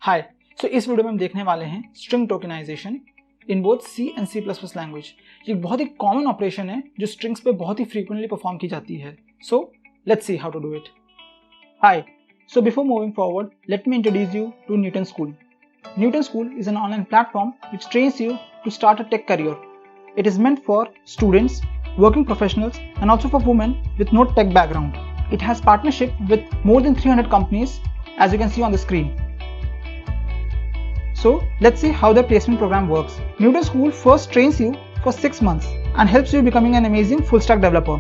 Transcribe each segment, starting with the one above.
हाय, सो इस वीडियो में हम देखने वाले हैं string tokenization in both C and C++ language. ये बहुत ही कॉमन ऑपरेशन है जो स्ट्रिंग्स पे बहुत ही फ्रीक्वेंटली परफॉर्म की जाती है। So let's see how to do it. Hi, so before moving forward, let me introduce you to Newton School. Newton School is an online platform which trains you to start a tech career. It is meant for students, working professionals, and also for women with no tech background. It has partnership with more than 300 companies, as you can see on the screen. So let's see how the placement program works. Newton School first trains you for 6 months and helps you becoming an amazing full stack developer.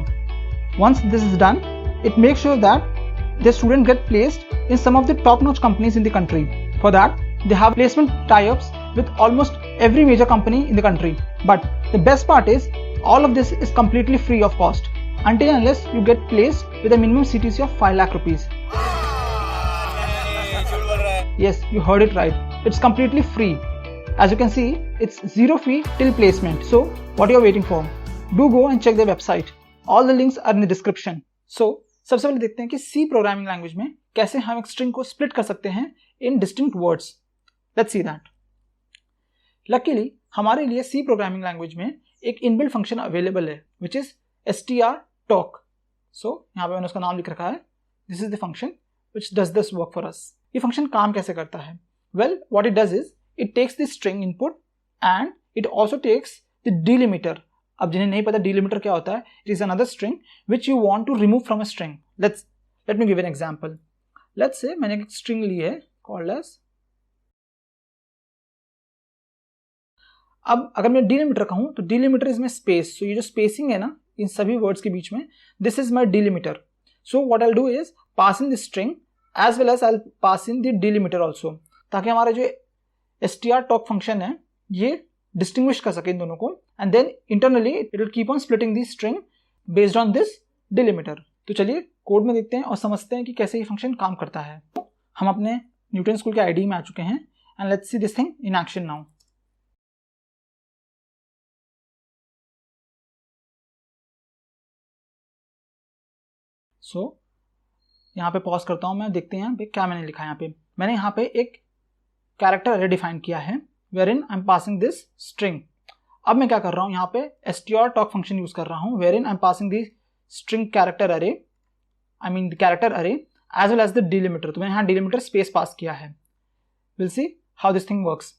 Once this is done, it makes sure that the student get placed in some of the top-notch companies in the country. For that, they have placement tie-ups with almost every major company in the country. But the best part is, all of this is completely free of cost until and unless you get placed with a minimum CTC of 5 lakh rupees. Yes, you heard it right. It's completely free. As you can see, it's zero fee till placement. So what you're waiting for? Do go and check their website. All the links are in the description. So सबसे पहले देखते हैं कि C programming language में कैसे हम एक string को स्प्लिट कर सकते हैं in distinct words. Let's see that. Luckily हमारे लिए C प्रोग्रामिंग लैंग्वेज में एक इनबिल्ट फंक्शन अवेलेबल है विच इज strtalk। सो यहाँ पे मैंने उसका नाम लिख रखा है। This is the function which does this work for us. ये फंक्शन काम कैसे करता है? Well, what it does is it takes the string input and it also takes the delimiter. अब जिन्हें नहीं पता डिलिमिटर क्या होता है, it is another string which you want to remove from a string. Let me give an example. Let's say मैंने एक string ली है कॉल्ड एज। अब अगर मैं डिलिमिटर कहूं तो डिलिमिटर इज माय स्पेस। सो ये जो स्पेसिंग है ना इन सभी वर्ड्स के बीच में, this is my delimiter. So what I will do is pass in the string as well as I will pass in the delimiter also, ताकि हमारा जो strtalk फंक्शन है ये डिस्टिंग्विश कर सके इन दोनों को, and then internally it will keep on splitting the string based on this delimiter. तो चलिए कोड में देखते हैं और समझते हैं कि कैसे ये फंक्शन काम करता है। हम अपने न्यूटन स्कूल के आईडी में आ चुके हैं and let's see this thing in action now. So यहाँ पे पॉज करता हूँ मैं, देखते हैं यहाँ पे क्या मैंने लिखा है। यहाँ पे मैंने यहाँ पे एक कैरेक्टर अरे डिफाइन किया है wherein I am passing this string. अब मैं क्या कर रहा हूँ, यहाँ पे strtalk फंक्शन यूज कर रहा हूँ wherein I am passing the string character array, I mean the character array as well as the delimiter. तो मैंने यहाँ डिलिमिटर स्पेस पास किया है। Will see how this thing works.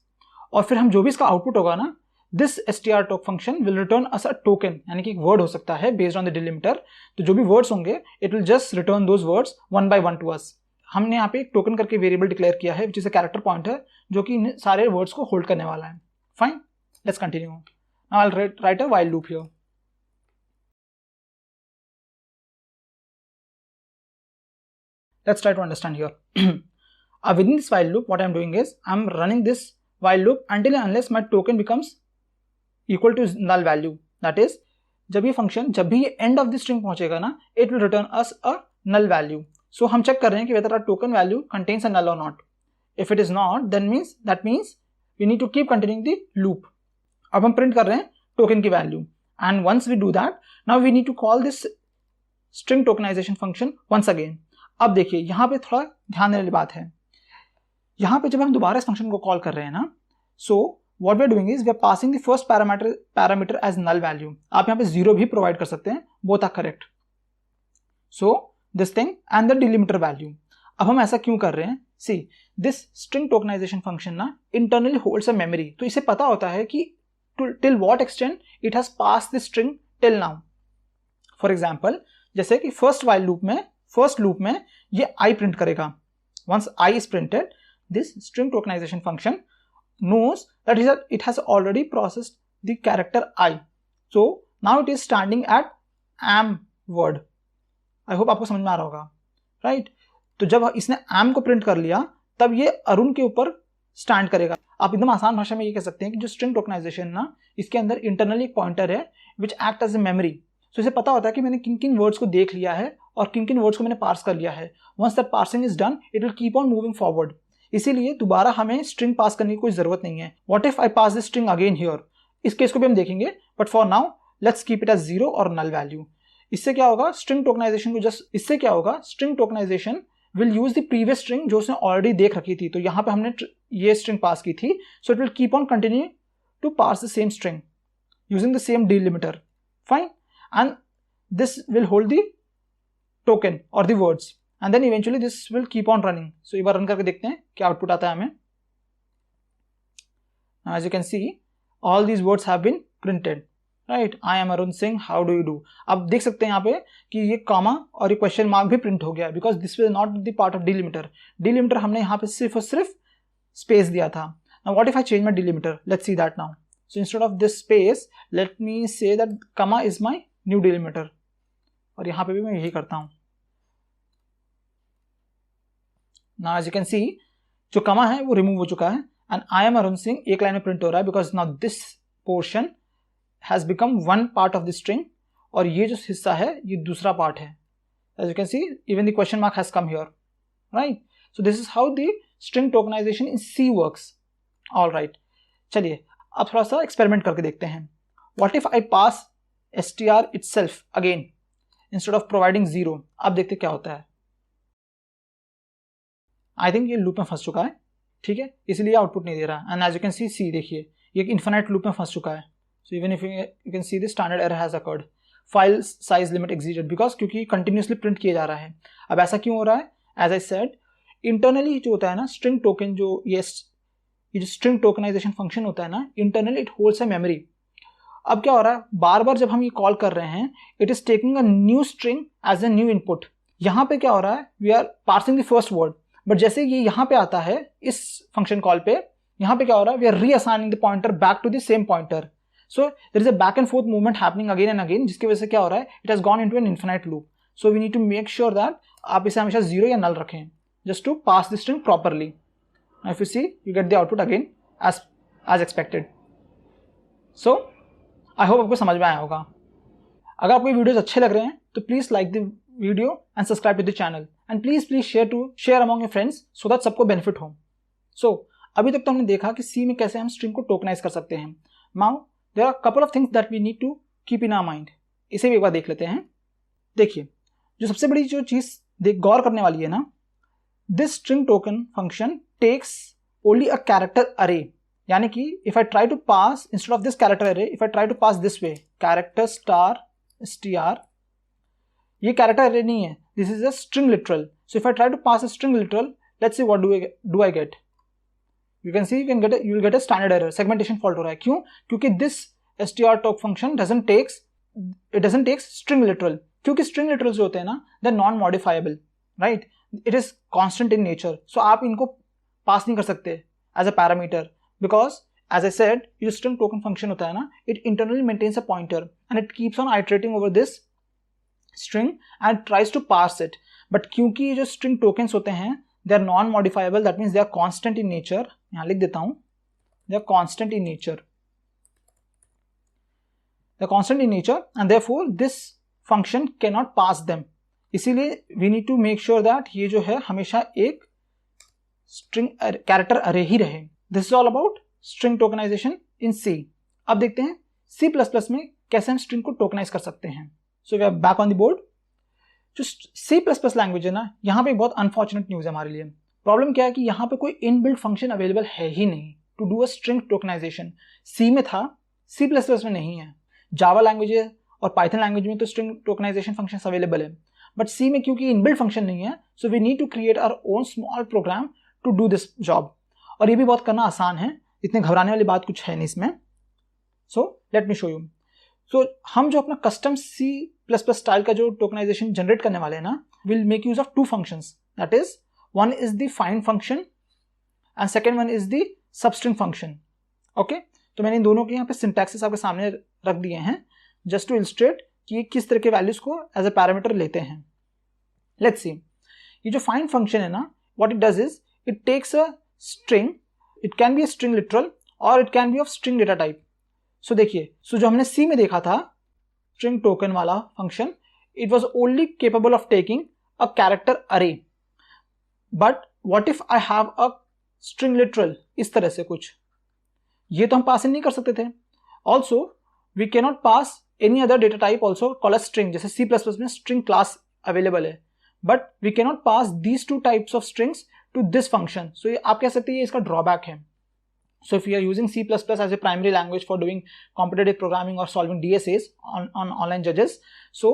और फिर हम जो भी इसका आउटपुट होगा ना, this strtalk function will return us a token, यानी कि एक वर्ड हो सकता है बेस्ड ऑन द डिलिमिटर। तो जो भी वर्ड्स होंगे it will just return those words one by one to us. हमने यहाँ पे एक टोकन करके वेरिएबल डिक्लेयर किया है which is a character pointer, जो कि इन सारे वर्ड्स को होल्ड करने वाला है। Fine, let's continue. Now I will write a while loop here. Let's try to understand here. Within this while loop, what I'm doing is I'm running this while loop until and unless my token becomes equal to null value. That is, जब ये function जब भी end of the string पहुंचेगा ना, it will return us a null value. So हम check कर रहे हैं कि whether our token value contains a null or not. If it is not, then that means we need to keep continuing the loop. अब हम print कर रहे हैं token की value. And once we do that, now we need to call this string tokenization function once again. अब देखिए यहाँ पे थोड़ा ध्यान देने वाली बात है। यहाँ पे जब हम दोबारा इस फंक्शन को कॉल कर रहे हैं ना, so what we are doing is we are passing the first parameter as null value. आप यहाँ पे 0 भी प्रोवाइड कर सकते हैं, both are correct. So this thing and the delimiter value. अब हम ऐसा क्यों कर रहे हैं? See this string tokenization function ना इंटरनली होल्ड्स अ मेमोरी। तो इसे पता होता है कि till what extent it has passed the string till now. For example, जैसे कि फर्स्ट लूप में ये i प्रिंट करेगा। Once i is printed, this string tokenization function knows that it has already processed the character i. So now it is standing at am word. I hope आपको समझ में आ रहा होगा, right? तो जब इसने am को प्रिंट कर लिया तब ये अरुण के ऊपर स्टैंड करेगा। आप एकदम आसान भाषा में ये कह सकते हैं कि जो स्ट्रिंग टोकनाइजेशन ना, इसके अंदर इंटरनली एक पॉइंटर है which act as a memory. So इसे पता होता है कि मैंने किन किन वर्ड्स को देख लिया है और किन किन वर्ड्स को मैंने पार्स कर लिया है। Once that parsing is done, it will keep on moving forward. इसीलिए दोबारा हमें स्ट्रिंग पास करने की कोई जरूरत नहीं है। What if I pass this string again here? इस केस को भी हम देखेंगे, but for now let's keep it as 0 और नल वैल्यू। इससे क्या होगा, string tokenization will use the previous string जो उसने ऑलरेडी देख रखी थी। तो यहाँ पे हमने ये स्ट्रिंग पास की थी, so it will keep on continue to pass the same string using the same delimiter, fine, and this will hold the token और the words, and then eventually this will keep on running. So एक बार run करके देखते हैं क्या output आता है हमें। As you can see all these words have been printed, right, I am Arun Singh, how do you do. अब देख सकते हैं यहाँ पे कि ये कॉमा और ये क्वेश्चन मार्क भी प्रिंट हो गया, because this will not the part of delimiter. Delimiter हमने यहाँ पे सिर्फ और सिर्फ स्पेस दिया था। Now what if I change my delimiter, let's see that now. So instead of this space let me say that comma is my new delimiter, और यहाँ पे भी मैं यही करता हूँ। Now as you can see जो कॉमा है वो रिमूव हो चुका है, and I am Arun Singh एक लाइन में प्रिंट हो रहा है, because now this portion has become one part of the string, और ये जो हिस्सा है ये दूसरा पार्ट है। As you can see, even the question mark has come here, right? So this is how the string tokenization in C works. All right. चलिए अब थोड़ा सा एक्सपेरिमेंट करके देखते हैं। What if I pass str itself again instead of providing 0? अब देखते क्या होता है। I think ये लूप में फंस चुका है, ठीक है, इसलिए आउटपुट नहीं दे रहा। And as you can see C देखिए ये एक इन्फिनाइट लूप में फंस चुका है। So even if you can see the standard error has occurred, file size limit exceeded, because क्योंकि continuously print किया जा रहा है। अब ऐसा क्यों हो रहा है? As I said, internally जो होता है ना string token, जो ये जो string tokenization function होता है ना, internally it holds a memory। अब क्या हो रहा है, बार बार जब हम ये कॉल कर रहे हैं, it is taking a new string as a new input। यहाँ पे क्या हो रहा है, we are parsing the first word, but जैसे ये यहाँ पे आता है इस function call पे, यहाँ पे क्या हो रहा है, we are reassigning the pointer back to the same pointer। So there is a back and forth movement happening again and again, जिसकी वजह से क्या हो रहा है, it has gone into an infinite loop. So we need to make sure that आप इसे हमेशा 0 या null रखें, just to pass the string properly. Now if you see, you get the output again as expected. So I hope आपको समझ में आया होगा। अगर आपको ये वीडियोस अच्छे लग रहे हैं तो please like the video and subscribe to the channel, and please share among your friends so that सबको बेनिफिट हो। सो अभी तक तो हमने देखा कि सी में कैसे हम स्ट्रिंग को टोकनाइज कर सकते हैं। Now there are a couple of things that we need to keep in our mind. इसे भी एक बार देख लेते हैं। देखिए जो सबसे बड़ी जो चीज गौर करने वाली है ना, this string token function takes only a character array, यानी कि if I try to pass instead of this character array, if I try to pass this way character star str, ये character array नहीं है, this is a string literal. So if I try to pass a string literal, let's see what do I get. You can see you will get a standard error, segmentation fault हो रहा है। क्यों? क्योंकि this strtalk function doesn't take string literal, क्योंकि string literals जो होते हैं ना, they're non modifiable, right? It is constant in nature, so आप इनको पास नहीं कर सकते as a parameter, because as I said, ये string token function होता है ना, it internally maintains a pointer and it keeps on iterating over this string and tries to parse it. But क्योंकि ये जो string tokens होते हैं they are non modifiable, that means they are constant in nature। यहाँ लिख देता हूं, they are constant in nature, they are constant in nature and therefore this function cannot pass them। इसीलिए we need to make sure that ये जो है हमेशा एक string character array ही रहे। This is all about string tokenization in C। अब देखते हैं C++ में कैसे हम string को tokenize कर सकते हैं। So we are back on the board। जो C++ लैंग्वेज है ना, यहाँ पे बहुत अनफॉर्चुनेट न्यूज है हमारे लिए। प्रॉब्लम क्या है कि यहाँ पे कोई इनबिल्ट फंक्शन अवेलेबल है ही नहीं to do a string tokenization. C में था, C++ में नहीं है। जावा लैंग्वेज और पाइथन लैंग्वेज में तो स्ट्रिंग टोकनाइजेशन फंक्शंस अवेलेबल है, बट सी में क्योंकि इनबिल्ट फंक्शन नहीं है, so we need to create our own small program to do this job. और ये भी बहुत करना आसान है, इतने घबराने वाली बात कुछ है नहीं इसमें। So let me show you. So हम जो अपना कस्टम C++ स्टाइल का जो टोकनाइजेशन जनरेट करने वाले हैं ना, will make use of two functions, that is one is the find function and second one is the substring function. Okay, तो मैंने इन दोनों के यहाँ पे सिंटैक्सेस आपके सामने रख दिए हैं जस्ट टू इलस्ट्रेट कि ये किस तरह के वैल्यूज को एज अ पैरामीटर लेते हैं। लेट्स सी, ये जो फाइंड फंक्शन है ना, what it does is it takes a string, it can be a string literal और it can be of string data type. So देखिए, सो जो हमने सी में देखा था स्ट्रिंग टोकन वाला function, it was only capable of taking a character array, but what if I have a string literal, इस तरह से कुछ, ये तो हम पास नहीं कर सकते थे। Also we cannot pass any other data type also call a string, जैसे C++ में स्ट्रिंग क्लास अवेलेबल है, but we can not pass these two types of strings to this function. So आप कह सकते हैं ये इसका ड्रॉबैक है. So if you are using C++ as a primary language for doing competitive programming or solving DSAs on online judges, so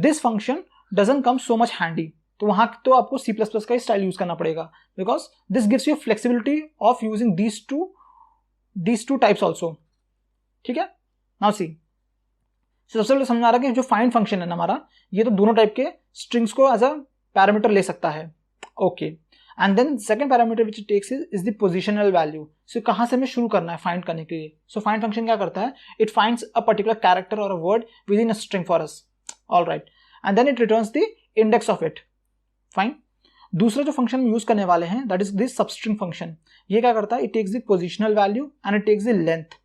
this function doesn't come so much handy. तो वहाँ तो आपको C++ का ही स्टाइल यूज करना पड़ेगा, because this gives you flexibility of using these two types also. ठीक है. Now see, सबसे पहले समझ आ रहा है कि जो फाइंड फंक्शन है ना हमारा, ये तो दोनों टाइप के स्ट्रिंग्स को एज अ पैरामीटर ले सकता है. Okay. And then second parameter which takes is the positional value. So कहाँ से हमें शुरू करना है फाइंड करने के लिए. सो फाइंड फंक्शन क्या करता है, it finds a particular character और a word within a string for us. Alright. And then it returns the index of it. Fine. दूसरा जो फंक्शन यूज करने वाले हैं that is this substring function. ये क्या करता है, it takes the positional value and it takes the length.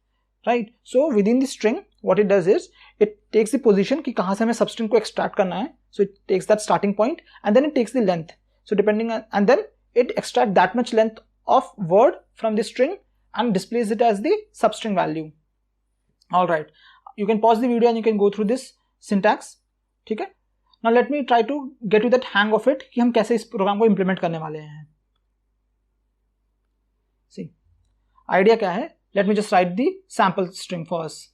Right. So within the string what it does is it takes the position कि कहाँ से हमें substring को extract करना है. So it takes that starting point and then it takes the length. So depending on, and then it extracts that much length of word from the string and displays it as the substring value. All right. You can pause the video and you can go through this syntax. ठीक है. Now let me try to get you that hang of it कि हम कैसे इस programme को implement करने वाले हैं. See, idea क्या है? Let me just write the sample string for us.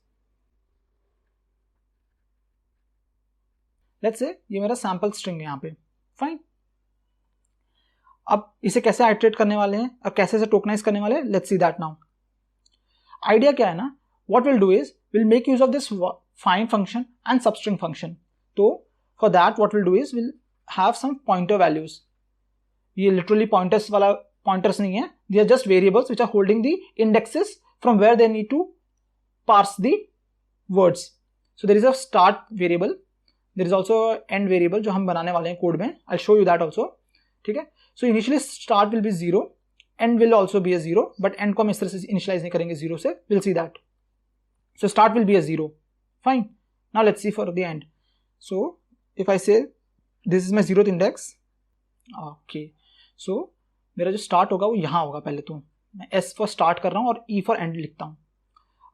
Let's say ये मेरा सैंपल स्ट्रिंग है यहाँ पे. फाइन. अब इसे कैसे आइटरेट करने वाले हैं और कैसे इसे टोकनाइज करने वाले हैं, let's see that now. Idea क्या है ना, what will do is will make use of this find function and substring function. तो for that what will do is will have some pointer values. ये literally pointers वाला pointers नहीं है, they are just variables which are holding the indexes from where they need to parse the words. So there is a start variable. There is also end variable जो हम बनाने वाले हैं code में. I'll show you that also. ठीक है. So initially start will be 0, end will also be a 0, but end को हम इस तरह से initialize नहीं करेंगे 0 से. We'll see that. So start will be a 0. Fine. Now let's see for the end. So if I say this is my 0th index. Okay. So मेरा जो start होगा वो यहाँ होगा. पहले तो मैं S for start कर रहा हूँ और E for end लिखता हूँ.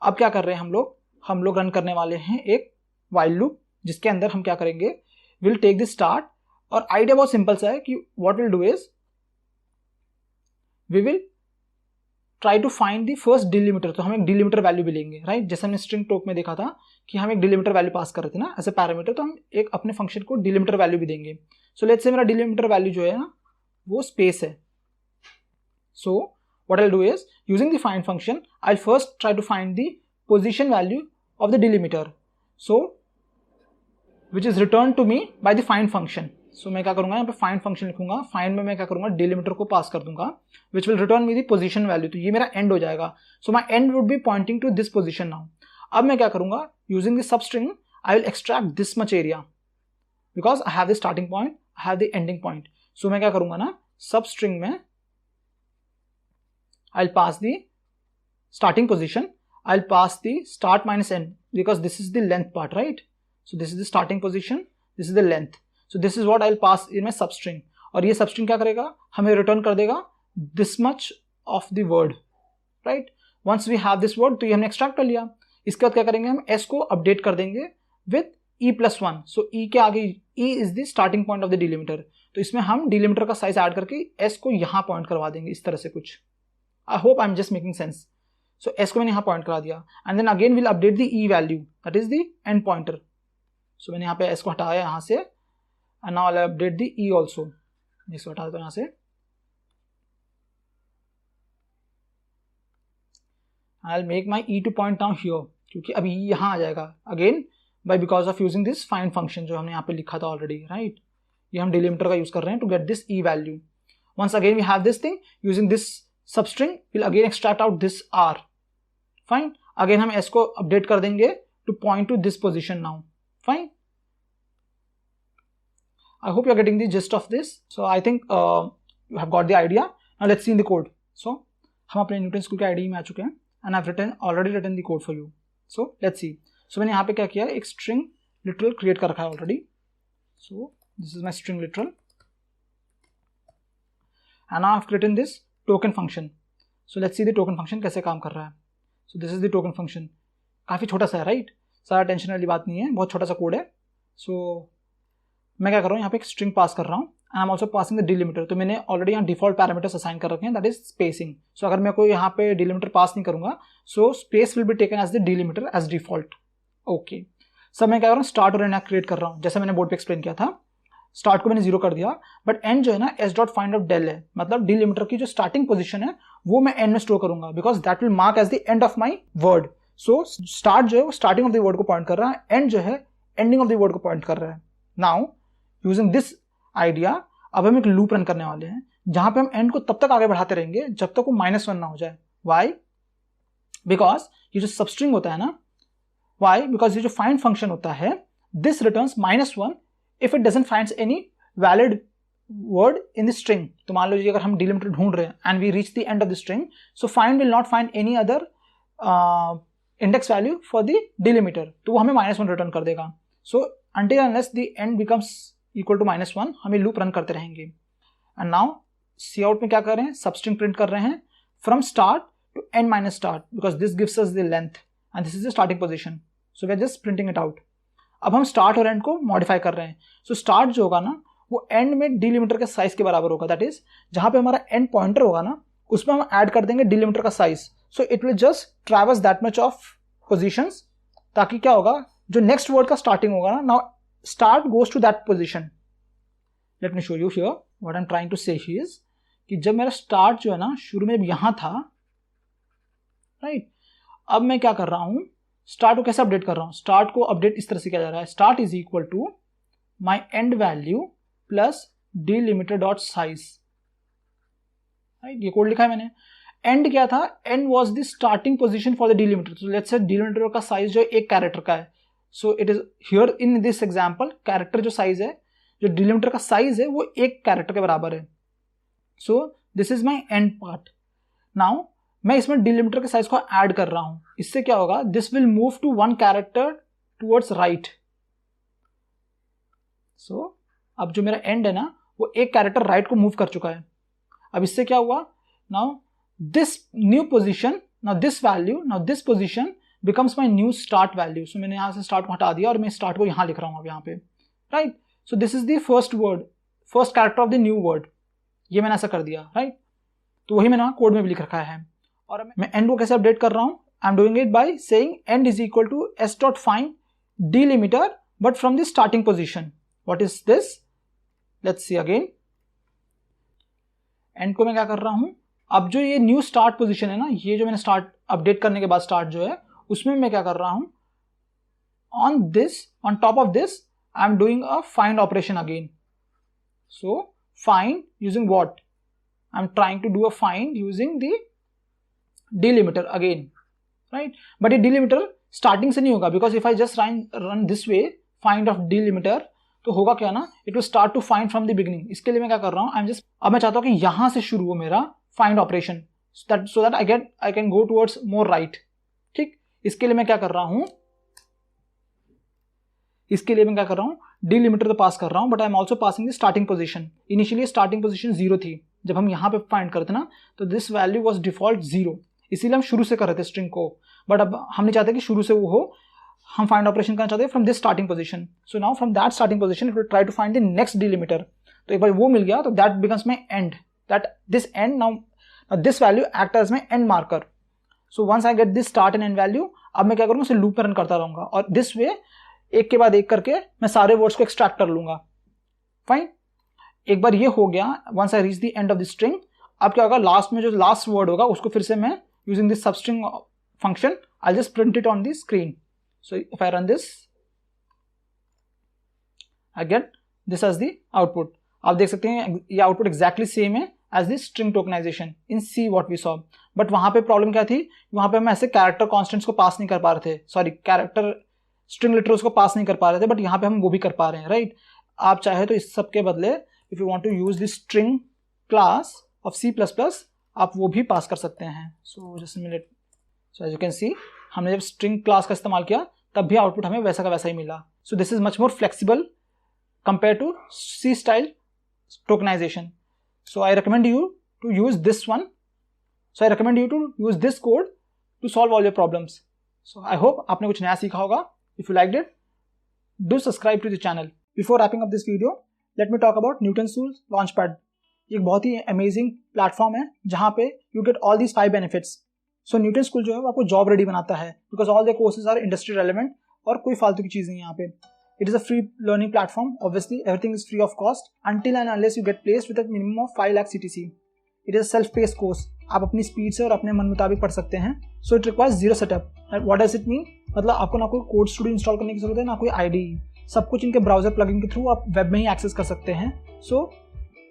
अब क्या कर रहे हैं हम लोग रन करने वाले हैं एक while loop जिसके अंदर हम क्या करेंगे, विल टेक द स्टार्ट. और आइडिया बहुत सिंपल सा है कि what will do is we will try to find the first delimiter. तो हम एक डिलिमिटर वैल्यू भी लेंगे. राइट. जैसे हमने स्ट्रिंग टोक में देखा था कि हम एक डिलिमिटर वैल्यू पास कर रहे थे ना एज ए पैरामीटर, तो हम एक अपने फंक्शन को डिलिमिटर वैल्यू भी देंगे. सो लेट्स से मेरा डिलिमिटर वैल्यू जो है ना वो स्पेस है. So what I do is using the find function I first try to find the position value of the delimiter. So which is returned to me by the find function. So मैं क्या करूँगा यहाँ पे find function लिखूंगा. find में मैं क्या करूँगा, delimiter को पास कर दूंगा which will return me the position value. तो ये मेरा end हो जाएगा. So my end would be pointing to this position now. अब मैं क्या करूँगा, using the substring I will extract this much area because I have the starting point, I have the ending point. So मैं क्या करूँगा ना, substring में I'll pass the starting position, I'll pass the start minus end because this is the length part, right? So this is the starting position, this is the length. So this is what I'll pass in my substring. और ये substring क्या करेगा, हमें return कर देगा this much of the word, right? Once we have this word, तो ये हमने extract कर लिया. इसके बाद क्या करेंगे, हम s को update कर देंगे with e+1. So e के आगे e is the starting point of the delimiter. तो इसमें हम delimiter का size add करके s को यहाँ point करवा देंगे इस तरह से कुछ. I hope I'm just making sense. So s को मैंने यहाँ point करा दिया. And then again we'll update the e value, that is the end pointer. सो मैंने यहाँ पे s को हटाया यहाँ से and now I'll update the e also. इसको हटा देता हूँ यहाँ से. I'll make my e to point down here क्योंकि अभी यहाँ आ जाएगा again by because of using this find function जो हमने यहाँ पे लिखा था already, right? ये हम delimiter का यूज कर रहे हैं to get this e value. Once again we have this thing using this substring we'll again extract out this r. Fine. Again हम s को update कर देंगे to point to this position now. Fine. I hope you are getting the gist of this. So I think you have got the idea. Now let's see in the code. So हम अपने Newton school के IDE में आ चुके हैं and I've already written the code for you. So let's see. So मैंने यहाँ पे क्या किया, एक string literal create कर रखा है already. So this is my string literal. And now I've written this token function. So let's see the token function कैसे काम कर रहा है. So this is the token function. काफ़ी छोटा सा है, right? सारा टेंशन वाली बात नहीं है, बहुत छोटा सा कोड है. सो मैं क्या कर रहा हूँ, यहाँ पे एक स्ट्रिंग पास कर रहा हूँ and I am also passing the delimiter. तो मैंने ऑलरेडी यहाँ डिफॉल्ट पैरामीटर्स असाइन कर रखे हैं, दैट इज स्पेसिंग। सो अगर मैं कोई यहाँ पे डिलिमिटर पास नहीं करूंगा, so space will be taken as the delimiter as default. Okay, सब मैं क्या कर रहा हूँ, स्टार्ट और एंड क्रिएट कर रहा हूँ, जैसे मैंने बोर्ड पे एक्सप्लेन किया था। स्टार्ट को मैंने 0 कर दिया, बट एंड जो है ना S dot find of del है, मतलब डिलिमिटर की जो स्टार्टिंग पोजीशन है वो मैं एंड में स्टोर करूंगा, because that will mark as the end of my word. So start जो है वो स्टार्टिंग ऑफ द वर्ड को पॉइंट कर रहा है, एंड जो है एंडिंग ऑफ द वर्ड को पॉइंट कर रहा है। नाउ यूजिंग दिस आइडिया अब हम एक लूप रन करने वाले हैं, जहां पे हम एंड को तब तक आगे बढ़ाते रहेंगे जब तक वो -1 ना हो जाए। वाई? बिकॉज ये जो सबस्ट्रिंग होता है ना, वाई? बिकॉज ये जो फाइंड फंक्शन होता है, this returns -1 if it doesn't finds any valid word in the string. तो मान लीजिए अगर हम डिलिमिटर ढूंढ रहे हैं and we reach the end of the string, so find will not find any other index value for the delimiter, तो वो हमें -1 रिटर्न कर देगा। सो until unless the end becomes equal to -1 हमें लूप रन करते रहेंगे। एंड नाउ सी आउट में क्या कर रहे हैं, सबस्ट्रिंग प्रिंट कर रहे हैं from start to end minus start, because this gives us the length and this is the starting position. So we are just printing it out. अब हम स्टार्ट और एंड को मॉडिफाई कर रहे हैं। सो स्टार्ट जो होगा ना वो एंड में डिलिमिटर के साइज के बराबर होगा, दैट इज जहां पे हमारा एंड पॉइंटर होगा ना उसमें हम ऐड कर देंगे डिलिमिटर का size. So it will just traverse that much of positions, ताकि क्या होगा, जो नेक्स्ट वर्ड का स्टार्टिंग होगा ना, now start goes to that position. Let me show you here what I'm trying to say is कि जब मेरा start जो है ना शुरू में जब यहां था, राइट, अब मैं क्या कर रहा हूं, start को कैसे अपडेट कर रहा हूं, start को अपडेट इस तरह से किया जा रहा है, start is equal to my end value plus delimiter dot size, right, ये कोड लिखा है मैंने। end क्या था, end was the starting position for the delimiter, so let's say delimiter का साइज जो एक कैरेक्टर का है, so it is here in this example character जो साइज है, जो डिलिमिटर का साइज है वो एक कैरेक्टर के बराबर है। सो this is my and part. Now मैं इसमें डिलिमिटर के साइज को ऐड कर रहा हूं, इससे क्या होगा, this will move to 1 character towards right. So अब जो मेरा एंड है ना वो एक कैरेक्टर राइट को मूव कर चुका है। अब इससे क्या हुआ, now this new position, now this value, now this position becomes my new start value. So मैंने यहाँ से start को हटा दिया और मैं start को यहाँ लिख रहा हूँ अब यहाँ पे, right? So this is the first word, first character of the new word. ये मैंने ऐसा कर दिया, right? तो वही मैंने कोड में भी लिख रखा है। और मैं end को कैसे अपडेट कर रहा हूँ, I am doing it by saying end is equal to s dot find delimiter but from the starting position. What is this? Let's see again. end को मैं क्या कर रहा हूँ, अब जो ये new start position है ना, ये जो मैंने start अपडेट करने के बाद start जो है उसमें मैं क्या कर रहा हूं, on top of this I am doing a find operation again. So find using what, I am trying to do a find using the delimiter again, right? But ये delimiter starting से नहीं होगा, because if I just run this way find of delimiter, तो होगा क्या ना, it will start to find from the beginning. इसके लिए मैं क्या कर रहा हूं, अब मैं चाहता हूं कि यहां से शुरू हो मेरा find operation, so that I can go towards more right. ठीक, इसके लिए मैं क्या कर रहा हूं, डिलिमिटर तो पास कर रहा हूं, but I am also passing the starting position. Initially starting position 0 थी जब हम यहां पे फाइंड करते ना, तो दिस वैल्यू वाज डिफॉल्ट 0, इसीलिए हम शुरू से कर रहे थे स्ट्रिंग को, बट अब हम नहीं चाहते कि शुरू से वो हो, हम फाइंड ऑपरेशन करना चाहते हैं from this starting position. So now from that starting position it will try to find the next delimiter. तो एक बार वो मिल गया तो that becomes my end, that this end, now this value act as my end marker. So once I get this start and end value, अब मैं क्या करूंगा, उसे लूप में रन करता रहूंगा और दिस वे एक के बाद एक करके मैं सारे वर्ड्स को एक्सट्रैक्ट कर लूंगा। फाइन, एक बार ये हो गया, once I reach the end of the string, अब क्या होगा, लास्ट में जो लास्ट वर्ड होगा उसको फिर से मैं using this substring function I just print it on the screen. So if I run this I get this as the output. आप देख सकते हैं ये आउटपुट एग्जैक्टली सेम है as the string tokenization in C what we saw. But वहां पे problem क्या थी, वहां पे हम ऐसे कैरेक्टर कॉन्स्टेंट्स को पास नहीं कर पा रहे थे, सॉरी कैरेक्टर स्ट्रिंग लिटरल्स को पास नहीं कर पा रहे थे, बट यहाँ पे हम वो भी कर पा रहे हैं, राइट? आप चाहे तो इस सब के बदले if you want to use the string class of C++, आप वो भी पास कर सकते हैं। So just minute, so as you can see हमने जब स्ट्रिंग क्लास का इस्तेमाल किया तब भी आउटपुट हमें वैसा का वैसा ही मिला। So this is much more flexible compare to C style tokenization. So I recommend you to use this one. So I recommend you to use this code to solve all your problems. So I hope आपने कुछ नया सीखा होगा. If you liked it, do subscribe to the channel. Before wrapping up this video, let me talk about Newton tools launchpad. ये एक बहुत ही amazing platform है जहाँ पे you get all these 5 benefits. So Newton school जो है वो आपको जॉब रेडी बनाता है because all the courses our industry relevant और कोई फालतू की चीज़ नहीं है यहाँ पे। It is a free learning platform, obviously everything is free of cost until and unless you get placed with a minimum of 5 lakh CTC। It is self paced course, आप अपनी स्पीड से और अपने मन मुताबिक पढ़ सकते हैं। So it requires zero setup. What does it mean? मतलब आपको ना कोई कोड स्टूडियो इंस्टॉल करने की जरूरत है ना कोई IDE, सब कुछ इनके ब्राउजर प्लगइन के थ्रू आप वेब में ही एक्सेस कर सकते हैं। So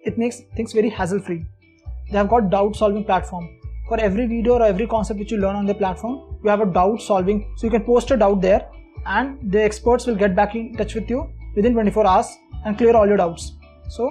it makes things very hassle free. They have got doubt solving platform. For every video or every concept which you learn on the platform, you have a doubt solving, so you can post a doubt there and the experts will get back in touch with you within 24 hours and clear all your doubts. So